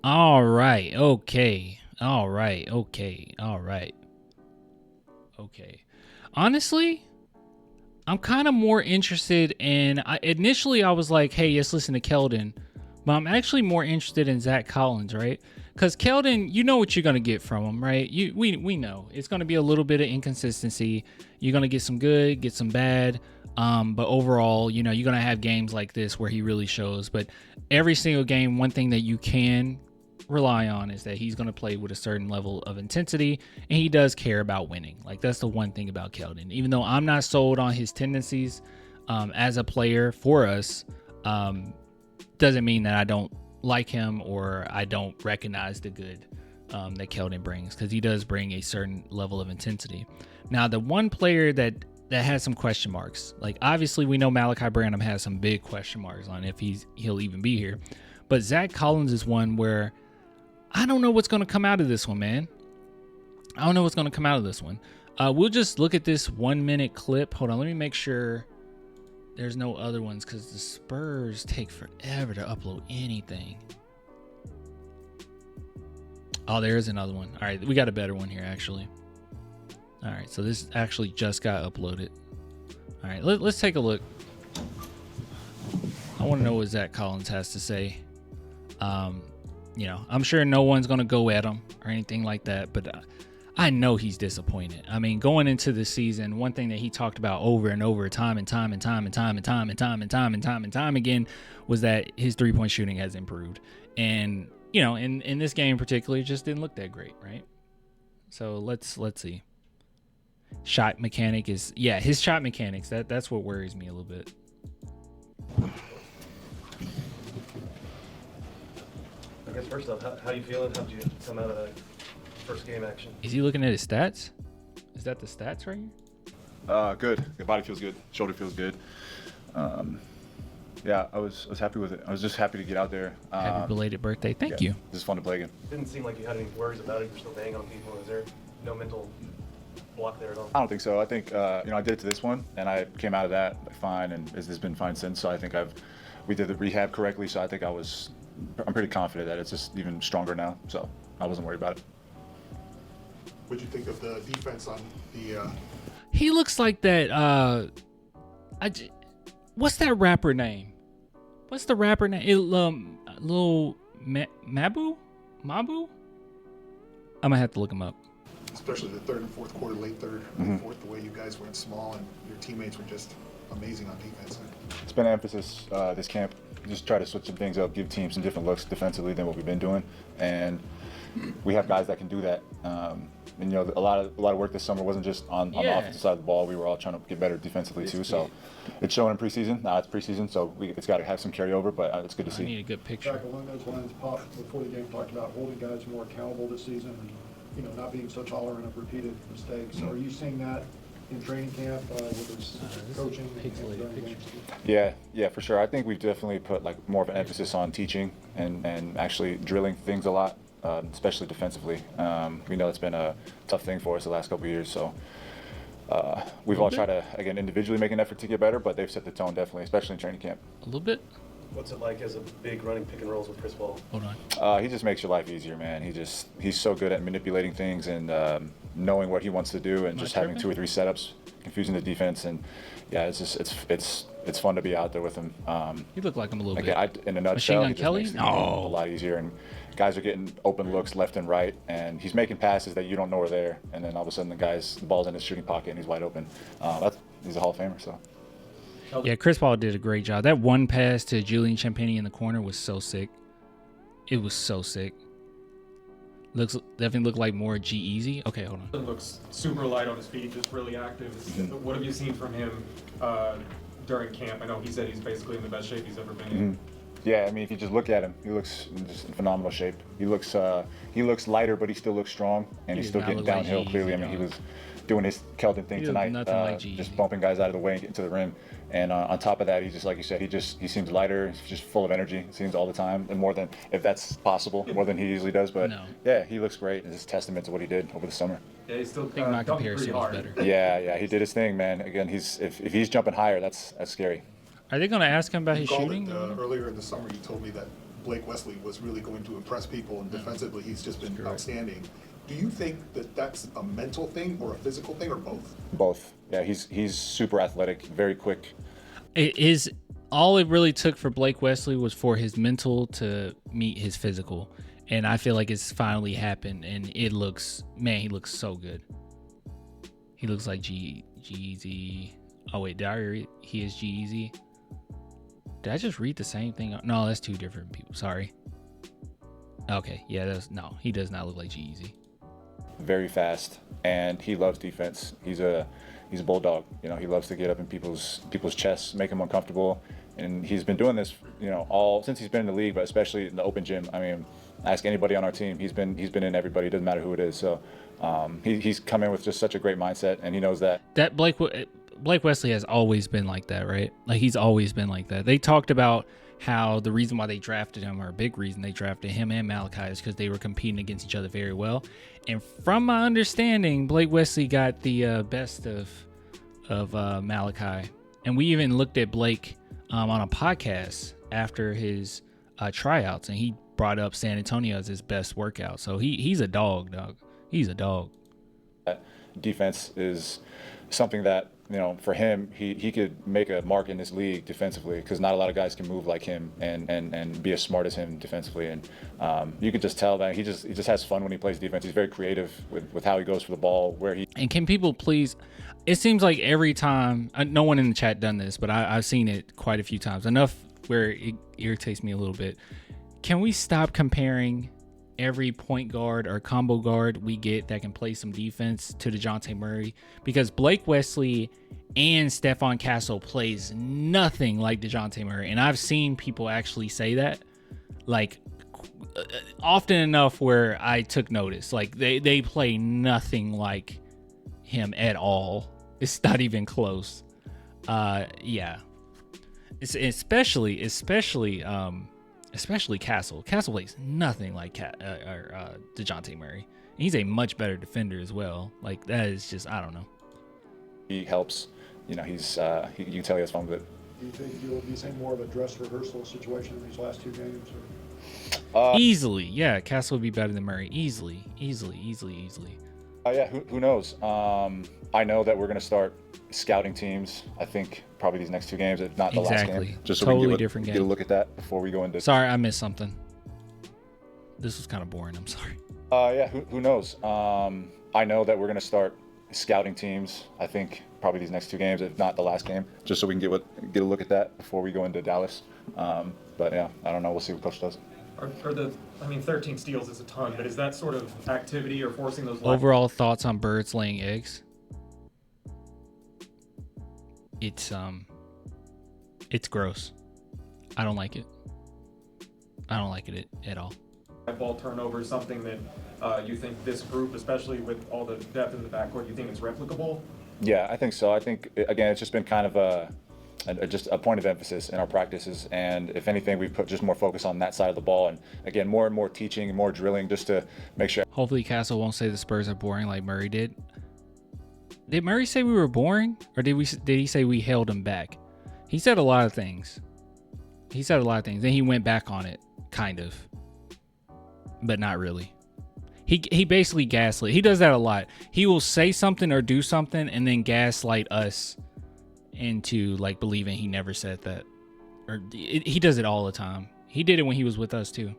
All right. Okay. All right. Okay. All right. Okay. Honestly, I'm kind of more interested in. Initially, I was like, "Hey, let's listen to Keldon," but I'm actually more interested in Zach Collins, right? Because Keldon, you know what you're gonna get from him, right? We know it's gonna be a little bit of inconsistency. You're gonna get some good, get some bad. But overall, you know, you're gonna have games like this where he really shows. But every single game, one thing that you can rely on is that he's going to play with a certain level of intensity, and he does care about winning. Like, that's the one thing about Keldon. Even though I'm not sold on his tendencies as a player for us, doesn't mean that I don't like him or I don't recognize the good that Keldon brings, because he does bring a certain level of intensity. Now, the one player that has some question marks, like obviously we know Malachi Branham has some big question marks on if he'll even be here, but Zach Collins is one where I don't know what's going to come out of this one, man. I don't know what's going to come out of this one. We'll just look at this 1 minute clip. Hold on, let me make sure there's no other ones, because the Spurs take forever to upload anything. Oh, there is another one. All right, we got a better one here, actually. All right, so this actually just got uploaded. All right, let's take a look. I want to know what Zach Collins has to say. You know, I'm sure no one's going to go at him or anything like that, but I know he's disappointed. I mean, going into the season, one thing that he talked about over and over, time again, was that his three-point shooting has improved. And, you know, in this game in particular, it just didn't look that great, right? So let's see. Shot mechanic is, yeah, his shot mechanics, that's what worries me a little bit. I guess first off, how you feeling? How'd you come out of that first game action? Is he looking at his stats? Is that the stats right here? Good. The body feels good. Shoulder feels good. Yeah, I was happy with it. I was just happy to get out there. Happy belated birthday. Thank you. It's fun to play again. Didn't seem like you had any worries about it. You're still banging on people. Is there no mental block there at all? I don't think so. I think I did it to this one, and I came out of that fine, and it's been fine since. So I think we did the rehab correctly. So I think I'm pretty confident that it's just even stronger now. So I wasn't worried about it. What'd you think of the defense on the? He looks like that. What's that rapper name? What's the rapper name? Lil Mabu? I'm gonna have to look him up. Especially the third and fourth quarter, late third, and fourth, the way you guys went small and your teammates were just amazing on defense. It's been an emphasis this camp. Just try to switch some things up, give teams some different looks defensively than what we've been doing, and we have guys that can do that. And you know, a lot of work this summer wasn't just on the offensive side of the ball. We were all trying to get better defensively too. So it's showing in preseason. Now it's preseason, so it's got to have some carryover. But it's good to see. I need a good picture. Back along those lines, Pop, before the game, talked about holding guys more accountable this season and, you know, not being so tolerant of repeated mistakes. So are you seeing that in training camp with his coaching? Yeah, for sure. I think we've definitely put like more of an emphasis on teaching and actually drilling things a lot, especially defensively. We know it's been a tough thing for us the last couple of years, so we've all tried to, again, individually make an effort to get better, but they've set the tone definitely, especially in training camp. A little bit. What's it like as a big running pick and rolls with Chris Paul? Hold on. He just makes your life easier, man. He's so good at manipulating things and knowing what he wants to do, and just having 2 or 3 setups, confusing the defense, and yeah, it's fun to be out there with him. You look like him a little bit. In a nutshell, Machine Gun he just Kelly? makes the game a lot easier, and guys are getting open looks left and right, and he's making passes that you don't know are there, and then all of a sudden the ball's in his shooting pocket and he's wide open. He's a Hall of Famer, so. Yeah, Chris Paul did a great job. That one pass to Julian Champagnie in the corner was so sick. It was so sick. Definitely looked like more G-Eazy. Okay, hold on. He looks super light on his feet, just really active. What have you seen from him during camp? I know he said he's basically in the best shape he's ever been in. Yeah, I mean, if you just look at him, he looks just in phenomenal shape. He looks lighter, but he still looks strong, and he's still getting downhill. Like clearly, I mean, he was doing his Keldon thing tonight, like just bumping guys out of the way and getting to the rim. And on top of that, he's just, like you said, he seems lighter. He's just full of energy. It seems all the time, and more than, if that's possible, more than he usually does. But yeah, he looks great. It's a testament to what he did over the summer. Yeah, he's still I think my comparison was better. Yeah, he did his thing, man. Again, if he's jumping higher, that's scary. Are they going to ask him about his shooting? Earlier in the summer, you told me that Blake Wesley was really going to impress people, and defensively he's just been outstanding. Do you think that that's a mental thing or a physical thing or both? Both. Yeah, he's super athletic, very quick. It is all it really took for Blake Wesley was for his mental to meet his physical. And I feel like it's finally happened, and he looks so good. He looks like G-Eazy. Oh, wait, did I read? He is G-Eazy. Did I just read the same thing? No, that's two different people. Sorry. Okay, yeah, he does not look like G-Eazy. Very fast, and he loves defense. He's a bulldog. You know, he loves to get up in people's chests, make them uncomfortable, and he's been doing this, you know, all since he's been in the league, but especially in the open gym. I mean, ask anybody on our team. He's been in everybody. It doesn't matter who it is. So he's come in with just such a great mindset, and he knows that. That Blake Wesley has always been like that, right? Like, he's always been like that. They talked about how the reason why they drafted him, or a big reason they drafted him and Malachi, is because they were competing against each other very well. And from my understanding, Blake Wesley got the best of Malachi. And we even looked at Blake on a podcast after his tryouts, and he brought up San Antonio as his best workout. So he's a dog. He's a dog. Defense is something that, you know, for him, he could make a mark in this league defensively, because not a lot of guys can move like him and be as smart as him defensively. And you could just tell that he just has fun when he plays defense. He's very creative with how he goes for the ball, where he. And can people please? It seems like every time, no one in the chat done this, but I've seen it quite a few times. Enough where it irritates me a little bit. Can we stop comparing every point guard or combo guard we get that can play some defense to Dejounte Murray? Because Blake Wesley and Stephon Castle plays nothing like Dejounte Murray. And I've seen people actually say that, like, often enough where I took notice. Like, they play nothing like him at all. It's not even close. Yeah. It's especially Castle. Castle plays nothing like Dejounte Murray. And he's a much better defender as well. Like, that is just, I don't know. He helps. You know, you can tell he has fun with it. Do you think you'll be seeing more of a dress rehearsal situation in these last two games? Easily, yeah. Castle would be better than Murray. Easily. Yeah, who knows? I know that we're going to start scouting teams, I think, probably these next two games, if not the last game. Just so totally we can different get a look at that before we go into. Sorry, I missed something. This was kind of boring. I'm sorry. Yeah, who knows? I know that we're going to start scouting teams, I think, probably these next two games, if not the last game, just so we can get a look at that before we go into Dallas. But yeah, I don't know. We'll see what coach does. 13 steals is a ton, but is that sort of activity or forcing those overall thoughts on birds laying eggs? It's gross. I don't like it. I don't like it at all. Ball turnover is something that you think this group, especially with all the depth in the backcourt, you think it's replicable? Yeah, I think so. I think, again, it's just been kind of just a point of emphasis in our practices, and if anything, we've put just more focus on that side of the ball, and again, more and more teaching and more drilling, just to make sure. Hopefully Castle won't say the Spurs are boring like Murray did. Did Murray say we were boring, or did he say we held him back? He said a lot of things. Then he went back on it, kind of, but not really. He basically gaslit. He does that a lot. He will say something or do something and then gaslight us into like believing he never said that. Or he does it all the time. He did it when he was with us too.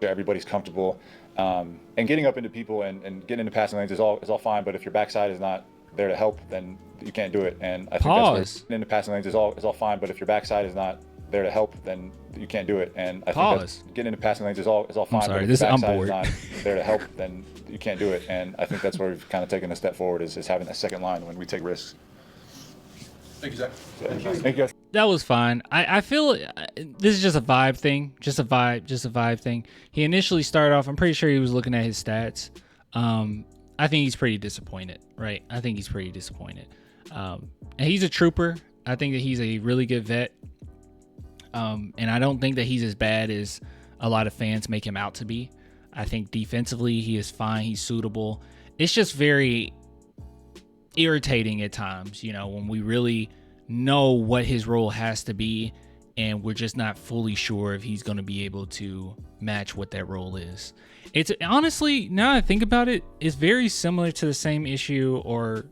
Everybody's comfortable, and getting up into people and getting into passing lanes is all fine. But if your backside is not there to help, then you can't do it. And I think that's getting into passing lanes is all fine. But if your backside is not there to help, then you can't do it. And I think that's, getting into passing lanes is all fine. I'm sorry, but if I'm your bored. backside is not there to help, then you can't do it. And I think that's where we've kind of taken a step forward is having that second line when we take risks. Thank you, Zach. Thank you guys. That was fine. I feel this is just a vibe thing. Just a vibe thing. He initially started off, I'm pretty sure he was looking at his stats. I think he's pretty disappointed, right? I think he's pretty disappointed. And he's a trooper. I think that he's a really good vet. And I don't think that he's as bad as a lot of fans make him out to be. I think defensively he is fine. He's suitable. It's just very irritating at times, you know, when we really know what his role has to be and we're just not fully sure if he's going to be able to match what that role is. It's honestly, now I think about it, it's very similar to the same issue or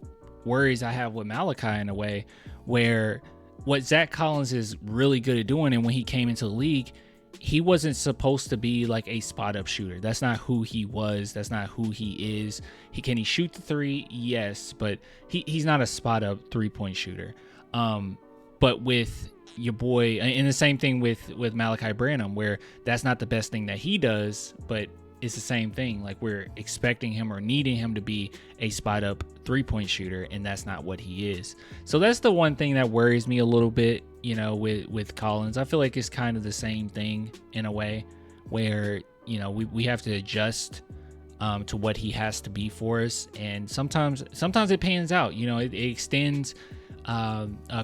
worries I have with Malachi in a way, where what Zach Collins is really good at doing, and when he came into the league, he wasn't supposed to be like a spot up shooter. That's not who he was. That's not who he is. Can he shoot the three? Yes, but he's not a spot up 3-point shooter. But with your boy, and the same thing with Malachi Branham, where that's not the best thing that he does, but it's the same thing. Like, we're expecting him or needing him to be a spot up 3-point shooter, and that's not what he is. So that's the one thing that worries me a little bit, you know, with Collins. I feel like it's kind of the same thing in a way, where, you know, we have to adjust to what he has to be for us, and sometimes it pans out. You know, it extends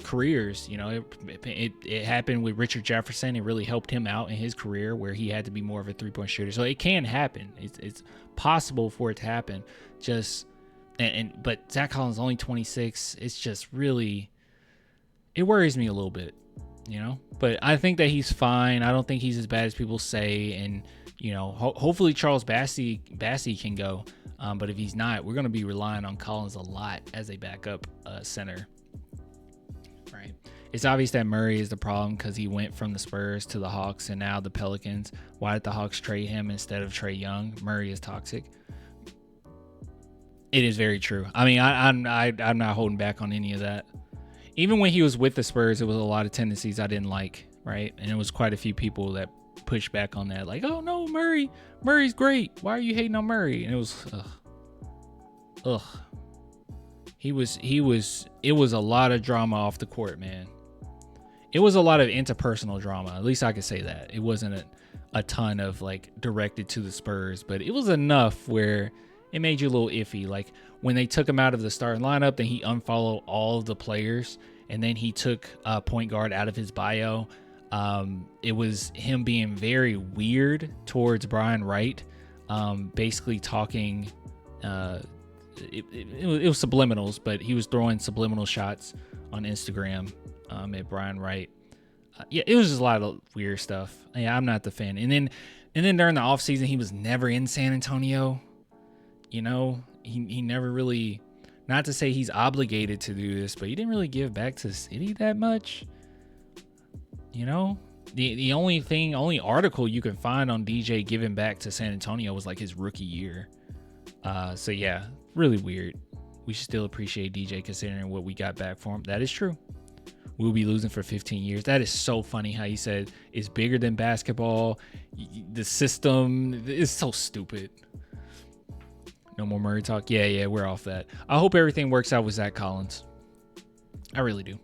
careers. You know, it happened with Richard Jefferson. It really helped him out in his career, where he had to be more of a 3-point shooter. So it can happen. It's possible for it to happen. But Zach Collins is only 26. It's just really, it worries me a little bit, you know. But I think that he's fine. I don't think he's as bad as people say. And, you know, hopefully Charles Bassey can go. But if he's not, we're going to be relying on Collins a lot as a backup center. Right. It's obvious that Murray is the problem because he went from the Spurs to the Hawks and now the Pelicans. Why did the Hawks trade him instead of Trae Young? Murray is toxic. It is very true. I mean, I'm not holding back on any of that. Even when he was with the Spurs, it was a lot of tendencies I didn't like, right? And it was quite a few people that pushed back on that, like, oh no, Murray's great. Why are you hating on Murray? And it was, ugh. It was a lot of drama off the court, man. It was a lot of interpersonal drama. At least I could say that. It wasn't a ton of like directed to the Spurs, but it was enough where it made you a little iffy. Like when they took him out of the starting lineup, then he unfollowed all of the players, and then he took point guard out of his bio. It was him being very weird towards Brian Wright, basically talking. It was subliminals, but he was throwing subliminal shots on Instagram at Brian Wright. Yeah, it was just a lot of weird stuff. Yeah, I'm not the fan. And then during the offseason, he was never in San Antonio. You know, he never really, not to say he's obligated to do this, but he didn't really give back to the city that much. You know, the only article you can find on DJ giving back to San Antonio was like his rookie year. So yeah, really weird. We should still appreciate DJ considering what we got back for him. That is true. We'll be losing for 15 years. That is so funny how he said it's bigger than basketball. The system is so stupid. No more Murray talk. Yeah, we're off that. I hope everything works out with Zach Collins. I really do.